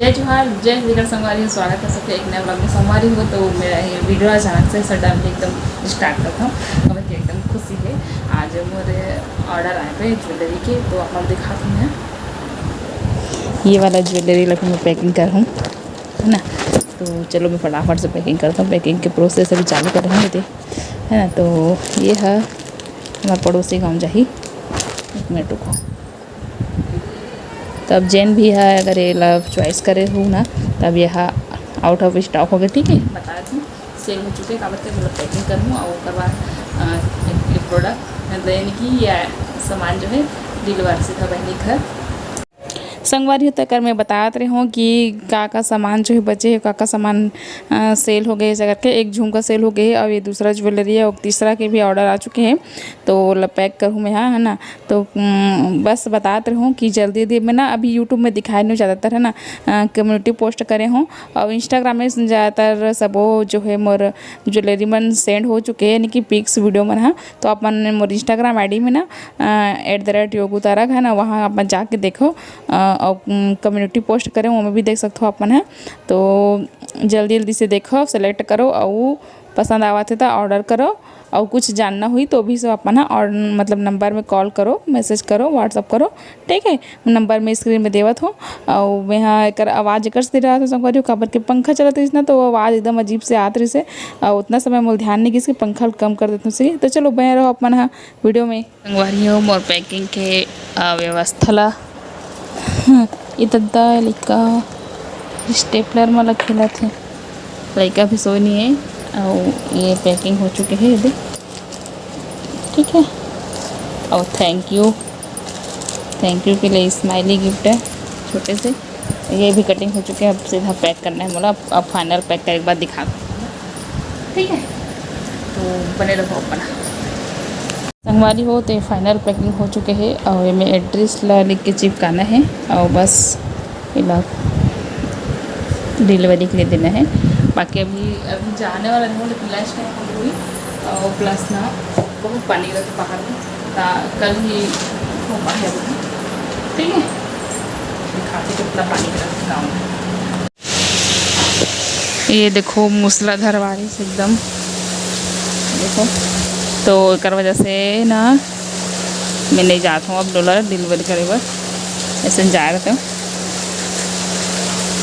जय जोहार, जय विकर संगवारी हो। स्वागत है सबके एक नए ब्लॉग में। संगवारी हो तो मेरा ये वीडियो अचानक से सडन एकदम स्टार्ट करता हूँ। मुझे एकदम खुशी है। आज मेरे ऑर्डर आए पे ज्वेलरी के, तो आप लोग दिखाती हैं। ये वाला ज्वेलरी लगा मैं पैकिंग कर हूँ, है ना। तो चलो मैं फटाफट से पैकिंग करता हूँ। पैकिंग के प्रोसेस अभी चालू कर रहे थे, है ना। तो ये है हमारे पड़ोसी गाँव जाही। एक मिनट रुको। तब जेन भी है, अगर ये लव चॉइस करे हो ना, तब यह आउट ऑफ स्टॉक हो गए। ठीक है, बता दूँ सेल हो चुके कागज के, मतलब पैकिंग करूँ और उसके बाद एक प्रोडक्ट मतलब यानी कि यह सामान जो है डिलीवर सीधा बहनी घर। संगवारी होता कर मैं बताते रही हूँ कि का सामान जो है बचे है, का सामान सेल हो गए ऐसा करके। एक झुमका सेल हो गए और ये दूसरा ज्वेलरी है और तीसरा के भी ऑर्डर आ चुके हैं। तो पैक करूँ मैं, यहाँ है ना। तो बस बताते रही हूँ कि जल्दी मैं ना अभी यूट्यूब में दिखाए नहीं ज़्यादातर, है ना। कम्युनिटी पोस्ट करे हूँ और इंस्टाग्राम में ज़्यादातर सब जो है मोर ज्वेलरी मन सेंड हो चुके हैं, यानी कि पिक्स वीडियो मन है। तो अपन मोर इंस्टाग्राम ID में ना @योगुतारक है ना, वहाँ अपन जाके देखो और कम्युनिटी पोस्ट करें, वो में भी देख सकते हो अपन है। तो जल्दी से देखो, सेलेक्ट करो और पसंद आवा थे तो ऑर्डर करो। और कुछ जानना हुई तो भी सब अपन और मतलब नंबर में कॉल करो, मैसेज करो, व्हाट्सअप करो। ठीक है, नंबर में स्क्रीन में देवत हो। और मैं यहाँ एक आवाज़ एक दे रहा था संगवारी काबर के पंखा चलत रही ना, तो आवाज़ एकदम अजीब से आत रही से। और उतना समय मोल ध्यान नहीं कि पंखा कम कर देते सही। तो चलो बह रहो अपन हाँ वीडियो में। संगवारी हो मोर पैकिंग के व्यवस्था ला इतना लड़का स्टेपलर में खेला थे। लड़का भी सोई नहीं है और ये पैकिंग हो चुके हैं अभी। ठीक है, और थैंक यू के लिए स्माइली गिफ्ट है छोटे से। ये भी कटिंग हो चुके हैं, अब सीधा पैक करना है मोला। अब फाइनल पैक करने के बाद दिखा दूँ। ठीक है, तो बने रहो अपना। संगवारी हो तो फाइनल पैकिंग हो चुके हैं और मैं एड्रेस ला लिख के चिपकाना है और बस इला डिलीवरी के लिए देना है। बाकी अभी जाने वाला नहीं, लेकिन लंच टाइम हुई और प्लस ना बहुत पानी रहता बाहर में, कल ही हो पाए। ठीक है, दिखाते कितना पानी रहता गाँव में। ये देखो मूसलाधार बारिश एकदम, देखो। तो एक वजह से ना मैं नहीं जाता हूँ अब डॉलर डिलीवरी करे बस ऐसे जा रहे थे।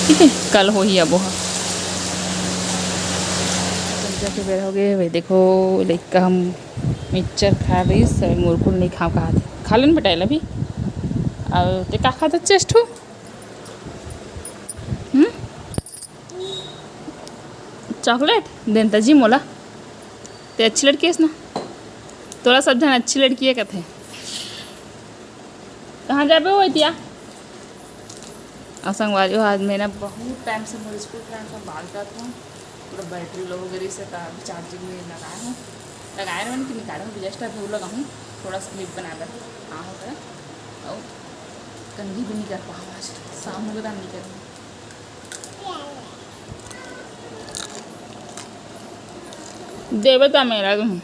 ठीक है, कल हो ही अब वहाँ के बेर हो गए। भाई देखो लड़का हम मिक्सचर खा रही, सब मुरकुल नहीं खा लेन बेटा अभी। और ते का खाता चेस्ट हो चॉकलेट देन तजी मोला। ते अच्छी लड़की है ना, तोरा सब जन अच्छी लड़की है कहते। कहाँ जाबे हो दिया। और संगवारी हो आज मैं ना बहुत टाइम से मेरे स्कूल फ्रेंड का बाल काटता हूँ। पूरा बैटरी लो वगैरह से अभी चार्जिंग में लगाए मैंने कि निकाला हूँ। जस्ट अभी लगा हूँ थोड़ा स्लिप बना कर हाँ हो गया। और कंघी भी नहीं कर पाऊँ, आज शाम हो गया नहीं करूँ। देवता मेरा तुम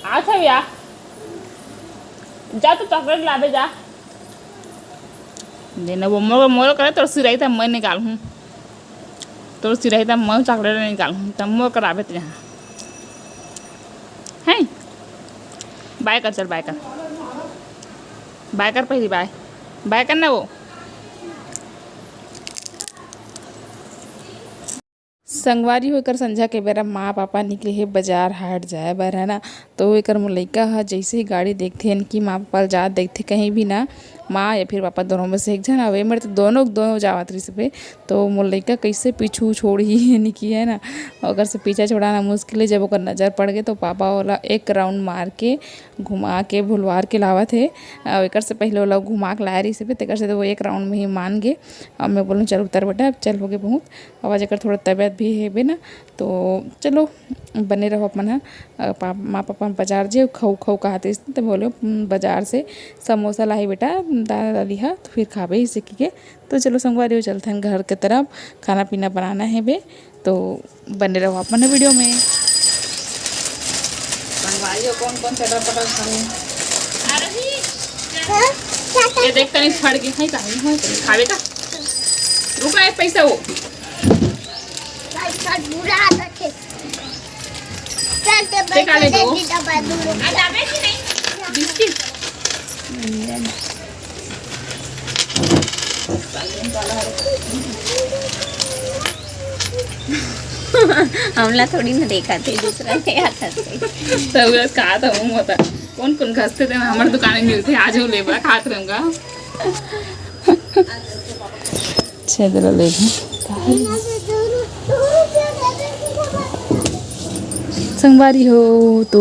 आ था भैया, जा तो चॉकलेट लावे जा देना। वो मोर करे तो सिराई था मैं निकाल हूँ, तो सिराई था मैं चॉकलेट निकाल हूँ, तब मोर करावे तो यहाँ है। बाय कर, चल बाय कर पहली बाय करना। वो संगवारी होकर संझा के बेरा माँ पापा निकले है बाजार हाट जाए बर, है ना। तो एक मोर लइका है जैसे ही गाड़ी देखते हैं कि माँ पापा जा देखते कहीं भी ना, माँ या फिर पापा दोनों में से एक जन अवे मेरे तो दोनों जावत रही सब। तो मोर लइका कैसे पीछू छोड़ ही नहीं की, है ना। अगर से पीछा छोड़ाना मुश्किल है। जब ओकर नज़र पड़ गए तो पापा वाला एक राउंड मार के घुमा के भुलवार के लावत है। और एक से पहले वाला घुमा के लाया रही सब, तेकर से तो वो एक राउंड में ही मान गए। अब मैं बोलूँ चल उतर बेटा, अब चल हो गए बहुत। आवाज एक थोड़ा तबीयत भी है बे ना। तो चलो बने रहो अपन है। माँ पापा बाजार जे खाऊ कहते तो बोलो बाजार से समोसा लाई बेटा दादा दादी है, तो फिर खावे ही सीख के। तो चलो संगवारी हो चलते हैं घर के तरफ, खाना पीना बनाना है बे। तो बने रहो अपन वीडियो में। संगवारी हो कौन कौन चटर पटर खाने ये देखता नहीं फट गया है कहीं है खावे का रुका है पैसा वो ले दो बिस्किट हमला थोड़ी ना देखा थे दूसरा ले आता थे तब कहा था वो होता कौन कौन खसते थे हमारे दुकान में मिलते आज वो लेबा खाते रहूँगा चलो ले संगवारी हो तो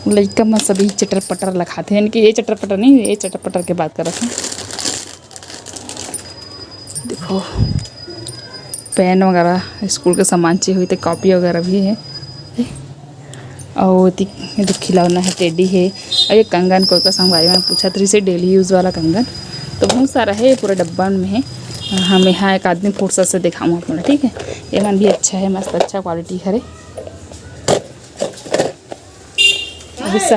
लड़का में सभी चटर पटर लगाते हैं इनकी ये चटर पटर नहीं ये चटर पटर के बात कर रहे थे देखो पेन वगैरह स्कूल के सामान चाहिए हुई थे कॉपी वगैरह भी है और ये खिलौना है टेडी है और ये कंगन कोई का संगवारी में पूछा था इसे डेली यूज़ वाला कंगन तो बहुत सारा है ये पूरा डब्बा में है हम यहाँ एक आदमी फुर्सत से दिखाऊँ अपना ठीक है ये मन भी अच्छा है मस्त अच्छा क्वालिटी है गुस्सा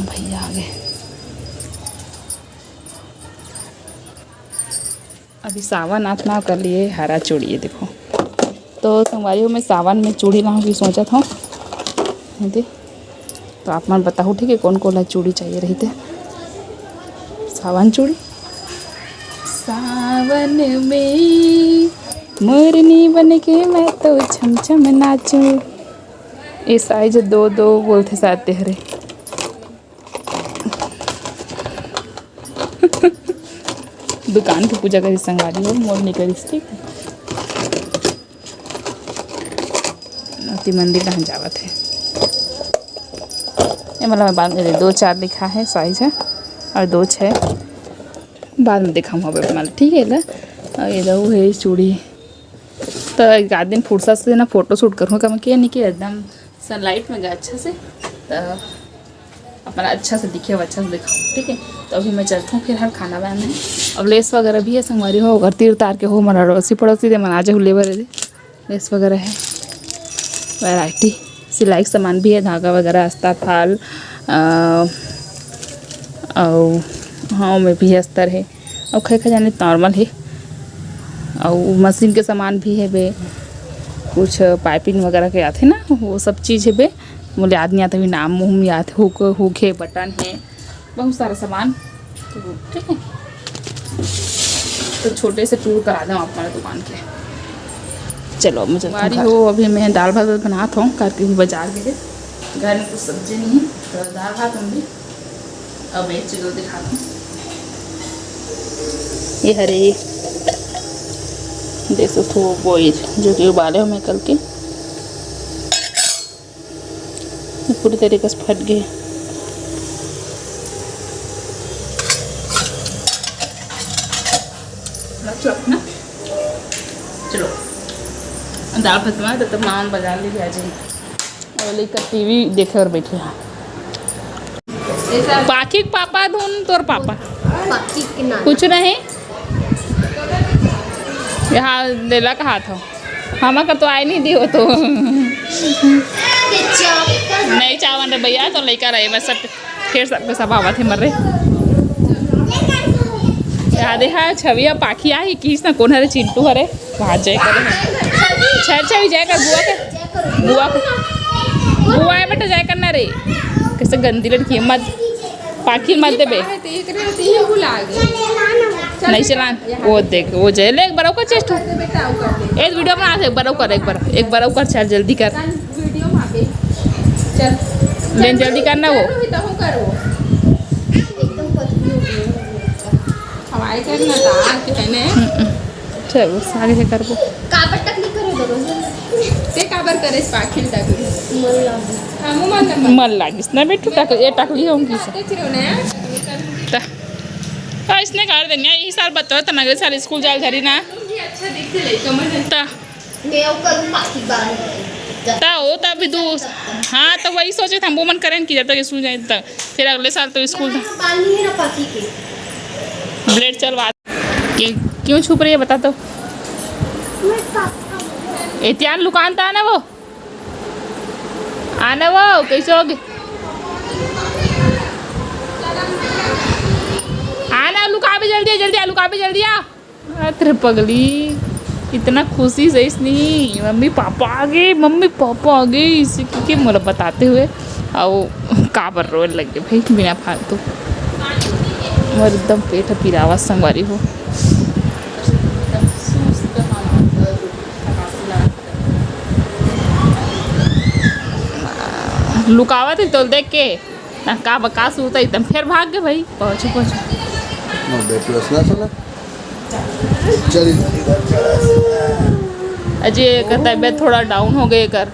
भैया आ गए अभी सावन आप ना कर लिए हरा चूड़ी है देखो तो संगवारी में सावन में चूड़ी लाऊं की सोचा था दे तो आप मन बताओ ठीक है कौन कौन चूड़ी चाहिए रही थे सावन चूड़ी सावन में मोरनी बन के मैं तो छम छम नाचूं ये साइज 2 बोलते साथ तेरे दुकान की पूजा करी संगवारी हो मोर नहीं करी ठीक है अति मंदिर कहाँ जावत है ये मतलब बाद में 2-4 लिखा है साइज है और 2-6 बाद में दिखाऊँ अब मतलब ठीक है ना ये दो है चूड़ी तो एक आध दिन फुर्सत से ना फोटो शूट करूँगा मैं क्या नहीं कि एकदम सनलाइट में गया अच्छा से तो अपना अच्छा से दिखे अच्छा से दिखाऊँ ठीक है तो अभी मैं चलता हूँ फिर हर खाना बनाना है अब लेस वगैरह भी है संगवारी हो अगर तीर तार के हो मना अड़ोसी पड़ोसी दे मना जाए लेबर दे लेस वगैरह है वैरायटी सिलाई सामान भी है धागा वगैरह अस्तर फाल और हाँ में भी अस्तर है और खै जाने नॉर्मल है और मशीन के सामान भी है बे कुछ पाइपिंग वगैरह के आते ना वो सब चीज़ है बे मुझे याद नहीं आता भी नाम मुँह याद हुक है बटन है बहुत सारा सामान तो ठीक है तो छोटे से टूर करा दूँ हमारे दुकान के चलो मुझे बारी हो अभी मैं दाल भात बनाता हूँ करके बाजार गए घर में कुछ सब्जी नहीं है तो दाल भात हम भी अब एक चीज़ दिखाता हूँ ये हरे देखो तो बॉयल जो कि उबाले हो मैं कल के पूरी तरीके से फट गए अपना चलो दाल भात में तो तब नान बाजार लेके आ जाइए और लेकर टीवी देखे और बैठे हैं पाखी पापा धुन तोर पापा कुछ नहीं यहाँ लेला का हाथ हो हम का तो आए नहीं दी हो तो नहीं चावन रे भैया तो लेकर रहे मैं सब फिर सबके सब आवा थे मर रहे याद है छविया पाखी आई किस ना कौन हरे चिंटू हरे वहाँ जाए करे छवि जाए कर बुआ है बेटा जाए करना रे कैसे गंदी लड़की है मत पाखी मत दे बे नहीं चलान वो देख वो जाए ले एक बार का चेस्ट एक वीडियो बना एक बार कर एक बार कर चल जल्दी कर चल जल्दी करना वो चलो आगे से कर मन लागिस ना बेटू टाकली होंगी इसने कर देनी यही साल बताओ तो नगले साल स्कूल जाए धरी ना हो तब भी दो हाँ तो वही सोचे थे हम वो मन करें कि जब तक स्कूल जाए तक फिर अगले साल तो स्कूल ब्लेड चलवा क्यों छुप रही है बता दो एहतियान लुकान था आना वो कैसे होगी आलू खा भी जल्दी जल्दी आलू खा भी जल्दी आ। तेरे पगली इतना खुशी से इसने मम्मी पापा आ गए इसी के मतलब बताते हुए और काबर रोए लग गए भाई बिना फालतू। और एकदम पेट पिरावा संगवारी हो। लुकावा थी तो देख के ना का बकास होता एकदम फिर भाग गए भाई। पहुँचो बेटू असला सुना चली अजय का तबीयत थोड़ा डाउन हो गई कर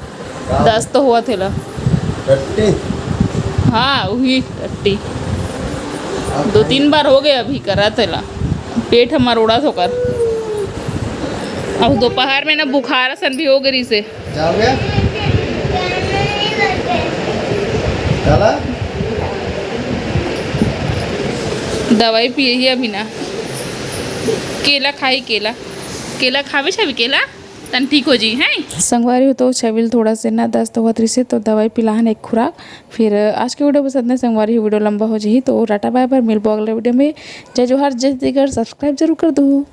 10 तो हुआ थे ला। हाँ वही टट्टी 2-3 बार हो गए अभी करा थे ला। पेट हमारा उड़ा तो कर और दोपहर में ना बुखार सन भी हो गई से। क्या हो गया चला दवाई पिए ही अभी ना। केला खाई केला खावे छवि केला तन ठीक हो जी हैं संगवारी हो। तो छविल थोड़ा से ना दस्त हुआ से तो दवाई पिलाहन एक खुराक। फिर आज के वीडियो पसंद है संगवारी वीडियो लंबा हो जी तो टाटा बाय बाय मिल अगले वीडियो में। जय जोहार जय दिगर सब्सक्राइब जरूर कर दो।